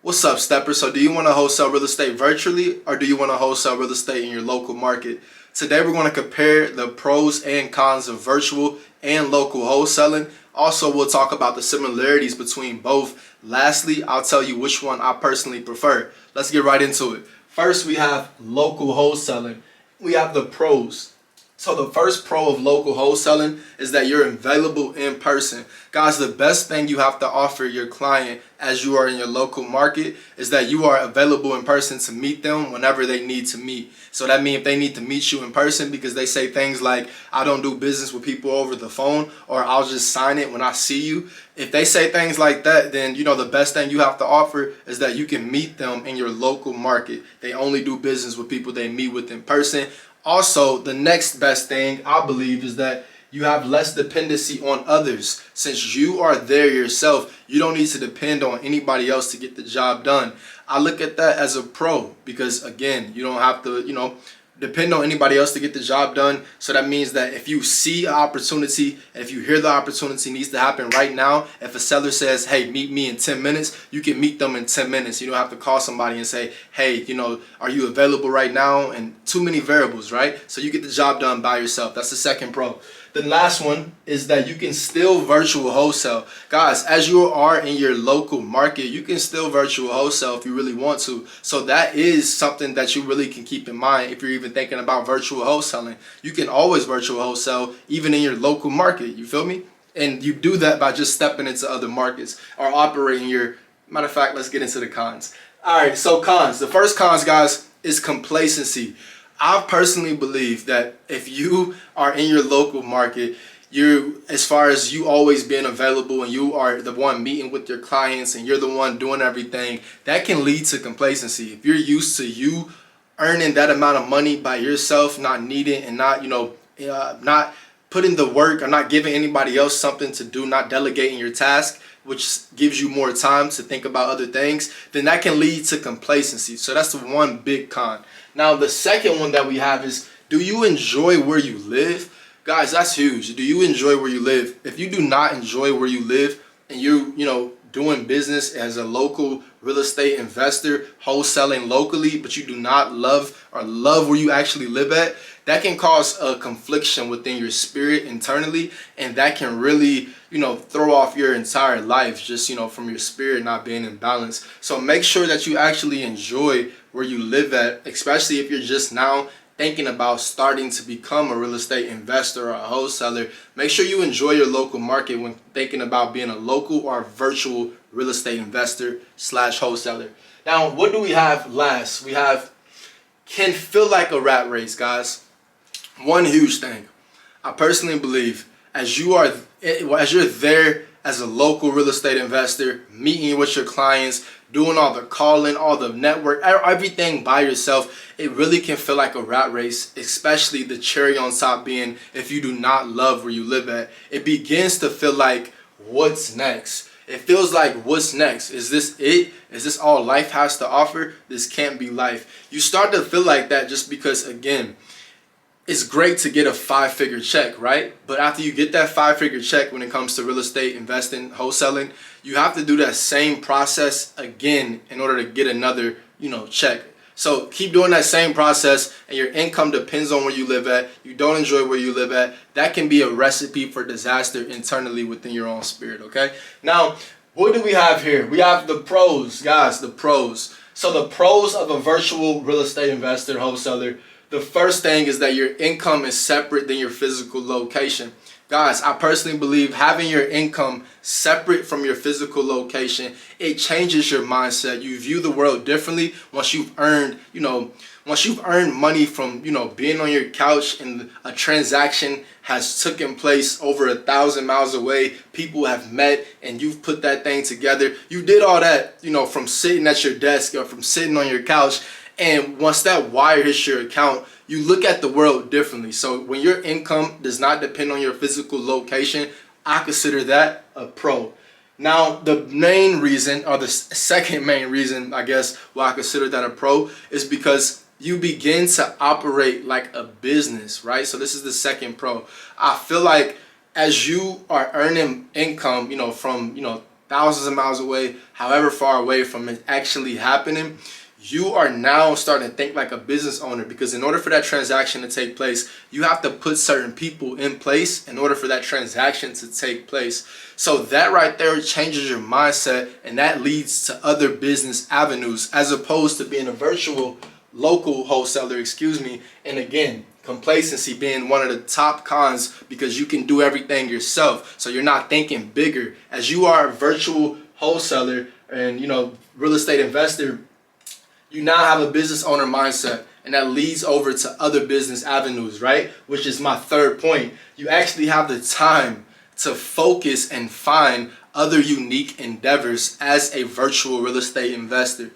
What's up, Stepper? So do you want to wholesale real estate virtually, or do you want to wholesale real estate in your local market? Today we're going to compare the pros and cons of virtual and local wholesaling. Also, we'll talk about the similarities between both. Lastly, I'll tell you which one I personally prefer. Let's get right into it. First, we have local wholesaling. We have the pros. So the first pro of local wholesaling is that you're available in person. Guys, the best thing you have to offer your client as you are in your local market is that you are available in person to meet them whenever they need to meet. So that means if they need to meet you in person because they say things like, I don't do business with people over the phone, or I'll just sign it when I see you. If they say things like that, then the best thing you have to offer is that you can meet them in your local market. They only do business with people they meet with in person. Also, the next best thing I believe is that you have less dependency on others. Since you are there yourself, you don't need to depend on anybody else to get the job done. I look at that as a pro because, again, you don't have to, depend on anybody else to get the job done. So that means that if you see an opportunity and if you hear the opportunity needs to happen right now, if a seller says, hey, meet me in 10 minutes, you can meet them in 10 minutes. You don't have to call somebody and say, hey, are you available right now? And too many variables, right? So you get the job done by yourself. That's the second pro. The last one is that you can still virtual wholesale. Guys, as you are in your local market, you can still virtual wholesale if you really want to. So that is something that you really can keep in mind if you're even thinking about virtual wholesaling. You can always virtual wholesale even in your local market. You feel me? And you do that by just stepping into other markets or operating your... Matter of fact, let's get into the cons. All right, so cons. The first cons, guys, is complacency. I personally believe that if you are in your local market, as far as you always being available and you are the one meeting with your clients and you're the one doing everything, that can lead to complacency. If you're used to you earning that amount of money by yourself, not needing and not, not putting the work or not giving anybody else something to do, not delegating your task, which gives you more time to think about other things, then that can lead to complacency. So that's the one big con. Now, the second one that we have is, do you enjoy where you live? Guys, that's huge. Do you enjoy where you live? If you do not enjoy where you live and you're, doing business as a local real estate investor, wholesaling locally, but you do not love where you actually live at, that can cause a confliction within your spirit internally, and that can really, throw off your entire life just, from your spirit not being in balance. So make sure that you actually enjoy where you live at, especially if you're just now thinking about starting to become a real estate investor or a wholesaler. Make sure you enjoy your local market when thinking about being a local or virtual real estate investor / wholesaler. Now, what do we have last? We have can feel like a rat race, guys. One huge thing. I personally believe as you're there as a local real estate investor, meeting with your clients, doing all the calling, all the network, everything by yourself, it really can feel like a rat race, especially the cherry on top being if you do not love where you live at. It begins to feel like, what's next? It feels like, what's next? Is this it? Is this all life has to offer? This can't be life. You start to feel like that just because, again, it's great to get a 5-figure check, right? But after you get that 5-figure check when it comes to real estate investing, wholesaling, you have to do that same process again in order to get another, check. So keep doing that same process and your income depends on where you live at. You don't enjoy where you live at. That can be a recipe for disaster internally within your own spirit, okay? Now, what do we have here? We have the pros, guys, the pros. So the pros of a virtual real estate investor, wholesaler. The first thing is that your income is separate than your physical location. Guys, I personally believe having your income separate from your physical location, it changes your mindset. You view the world differently once you've earned, money from, being on your couch and a transaction has taken place over 1,000 miles away. People have met and you've put that thing together. You did all that, from sitting at your desk or from sitting on your couch. And once that wire hits your account, you look at the world differently. So when your income does not depend on your physical location, I consider that a pro. Now, the main reason, or the second main reason, I guess, why I consider that a pro is because you begin to operate like a business, right? So this is the second pro. I feel like as you are earning income, from, thousands of miles away, however far away from it actually happening, you are now starting to think like a business owner, because in order for that transaction to take place, you have to put certain people in place in order for that transaction to take place. So that right there changes your mindset, and that leads to other business avenues as opposed to being a virtual local wholesaler, and again, complacency being one of the top cons, because you can do everything yourself. So you're not thinking bigger. As you are a virtual wholesaler and real estate investor, you now have a business owner mindset, and that leads over to other business avenues, right? Which is my third point. You actually have the time to focus and find other unique endeavors as a virtual real estate investor.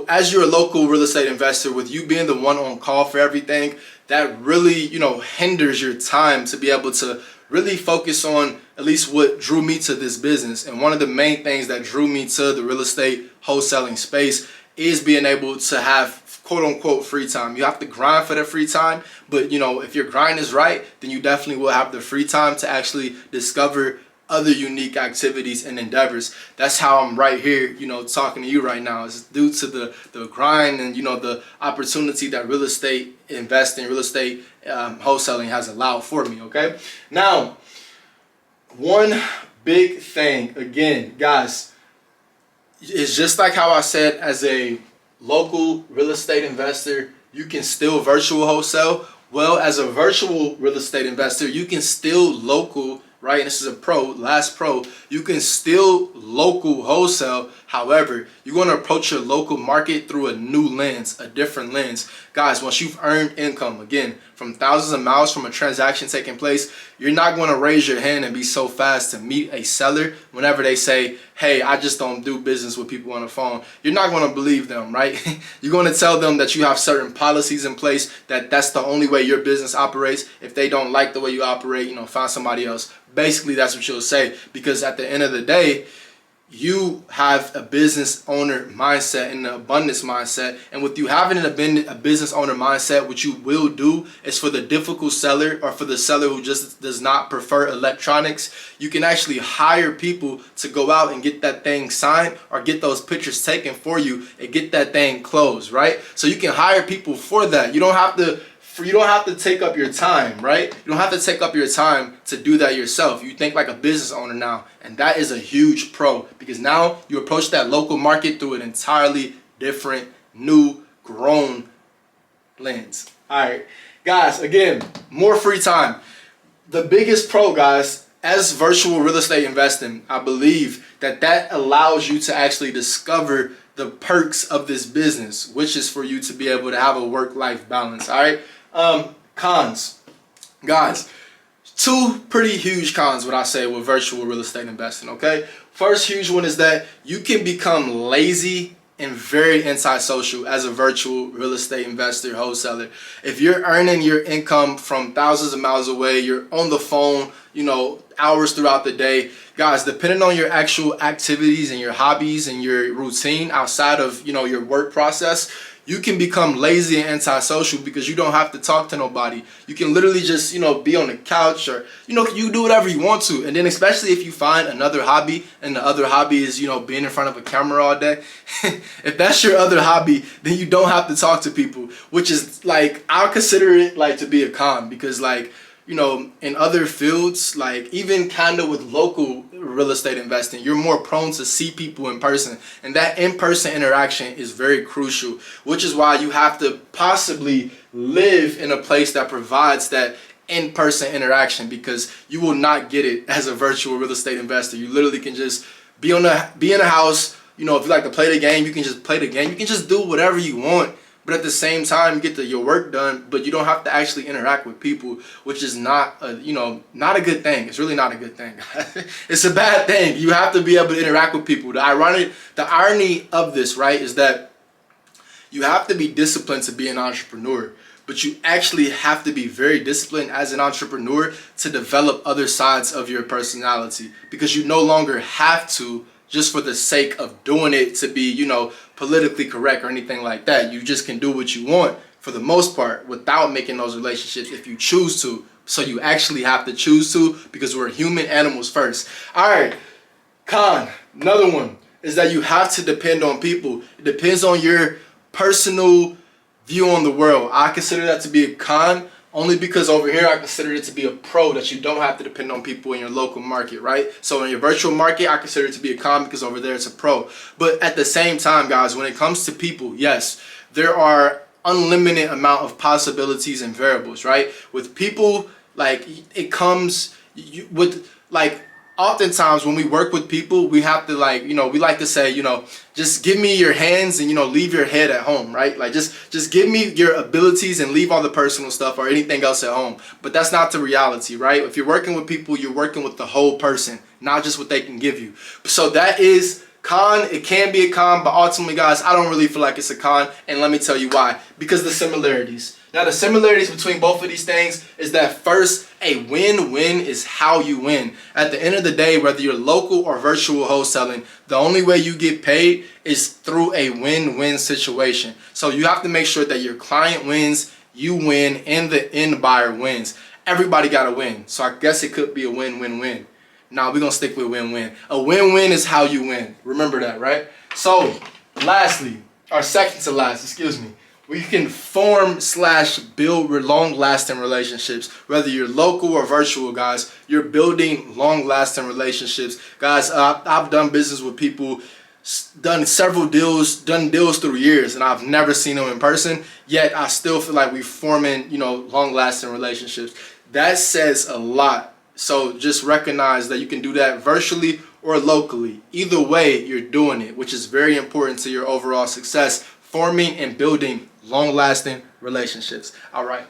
As you're a local real estate investor, with you being the one on call for everything, that really, hinders your time to be able to really focus on at least what drew me to this business. And one of the main things that drew me to the real estate wholesaling space is being able to have quote unquote free time. You have to grind for that free time, but if your grind is right, then you definitely will have the free time to actually discover other unique activities and endeavors. That's how I'm right here, talking to you right now. It's due to the grind and the opportunity that real estate investing, real estate wholesaling has allowed for me. Okay, now one big thing again, guys, it's just like how I said, as a local real estate investor, you can still virtual wholesale. Well, as a virtual real estate investor, you can still local, right? And this is a last pro, you can still local wholesale. However, you're going to approach your local market through a new lens, a different lens. Guys, once you've earned income, again, from thousands of miles from a transaction taking place, you're not going to raise your hand and be so fast to meet a seller whenever they say, hey, I just don't do business with people on the phone. You're not going to believe them, right? You're going to tell them that you have certain policies in place, that's the only way your business operates. If they don't like the way you operate, find somebody else. Basically, that's what you'll say, because at the end of the day, you have a business owner mindset and an abundance mindset. And with you having a business owner mindset, what you will do is, for the difficult seller or for the seller who just does not prefer electronics, you can actually hire people to go out and get that thing signed or get those pictures taken for you and get that thing closed, right? So you can hire people for that. You don't have to take up your time, right? You don't have to take up your time to do that yourself. You think like a business owner now, and that is a huge pro, because now you approach that local market through an entirely different, new, grown lens. All right, guys, again, more free time. The biggest pro, guys, as virtual real estate investing, I believe that allows you to actually discover the perks of this business, which is for you to be able to have a work-life balance. All right. Cons, guys, two pretty huge cons, what I say, with virtual real estate investing. Okay, first huge one is that you can become lazy and very antisocial as a virtual real estate investor, wholesaler. If you're earning your income from thousands of miles away, you're on the phone, hours throughout the day, guys, depending on your actual activities and your hobbies and your routine outside of your work process, you can become lazy and antisocial, because you don't have to talk to nobody. You can literally just, be on the couch, or, you do whatever you want to. And then especially if you find another hobby, and the other hobby is, being in front of a camera all day. If that's your other hobby, then you don't have to talk to people, which is like, I'll consider it like to be a con, because like, in other fields, like even kind of with local real estate investing, you're more prone to see people in person, and that in-person interaction is very crucial, which is why you have to possibly live in a place that provides that in-person interaction, because you will not get it as a virtual real estate investor. You literally can just be in a house. If you like to play the game, you can just play the game. You can just do whatever you want. But at the same time, you get your work done, but you don't have to actually interact with people, which is not a good thing. It's really not a good thing. It's a bad thing. You have to be able to interact with people. The irony of this, right, is that you have to be disciplined to be an entrepreneur, but you actually have to be very disciplined as an entrepreneur to develop other sides of your personality, because you no longer have to, just for the sake of doing it, to be, politically correct or anything like that. You just can do what you want for the most part without making those relationships if you choose to. So you actually have to choose to, because we're human animals first. All right, con, Another one is that you have to depend on people. It depends on your personal view on the world. I consider that to be a con, only because over here I consider it to be a pro, that you don't have to depend on people in your local market, right? So in your virtual market, I consider it to be a con because over there it's a pro. But at the same time, guys, when it comes to people, yes, there are unlimited amount of possibilities and variables, right? With people, like, it comes with, like, oftentimes when we work with people, we have to, like, we like to say, just give me your hands and, leave your head at home, right? Like, just give me your abilities and leave all the personal stuff or anything else at home. But that's not the reality, right? If you're working with people, you're working with the whole person, not just what they can give you. So that is con. It can be a con, but ultimately, guys, I don't really feel like it's a con, and let me tell you why. Because the similarities. Now, the similarities between both of these things is that, first, a win-win is how you win. At the end of the day, whether you're local or virtual wholesaling, the only way you get paid is through a win-win situation. So you have to make sure that your client wins, you win, and the end buyer wins. Everybody got to win. So I guess it could be a win-win-win. Now, we're going to stick with win-win. A win-win is how you win. Remember that, right? So, lastly, or second to last, excuse me, we can form/build long-lasting relationships. Whether you're local or virtual, guys, you're building long-lasting relationships. Guys, I've done business with people, done several deals, done deals through years, and I've never seen them in person, yet I still feel like we're forming, long-lasting relationships. That says a lot. So just recognize that you can do that virtually or locally. Either way, you're doing it, which is very important to your overall success, forming and building long-lasting relationships. All right.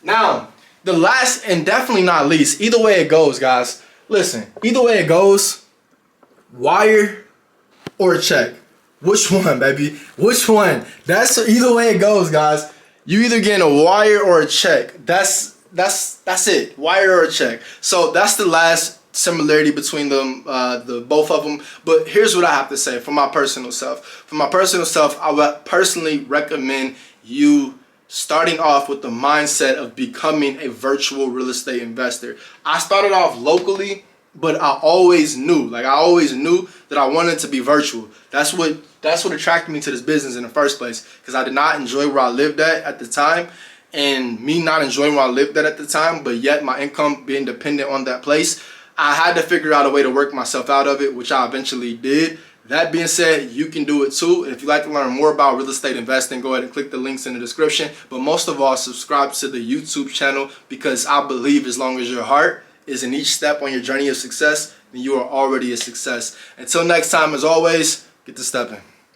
Now, the last and definitely not least, either way it goes, guys. Listen, either way it goes, wire or check. Which one, baby? Which one? That's either way it goes, guys. You either getting a wire or a check. That's it. Wire or a check. So that's the last similarity between them, the both of them. But here's what I have to say for my personal self. For my personal self, I would personally recommend you starting off with the mindset of becoming a virtual real estate investor. I started off locally, but I always knew that I wanted to be virtual. That's what attracted me to this business in the first place, because I did not enjoy where I lived at the time. And me not enjoying where I lived at the time, but yet my income being dependent on that place, I had to figure out a way to work myself out of it, which I eventually did. That being said, you can do it too. And if you'd like to learn more about real estate investing, go ahead and click the links in the description. But most of all, subscribe to the YouTube channel, because I believe as long as your heart is in each step on your journey of success, then you are already a success. Until next time, as always, get to stepping.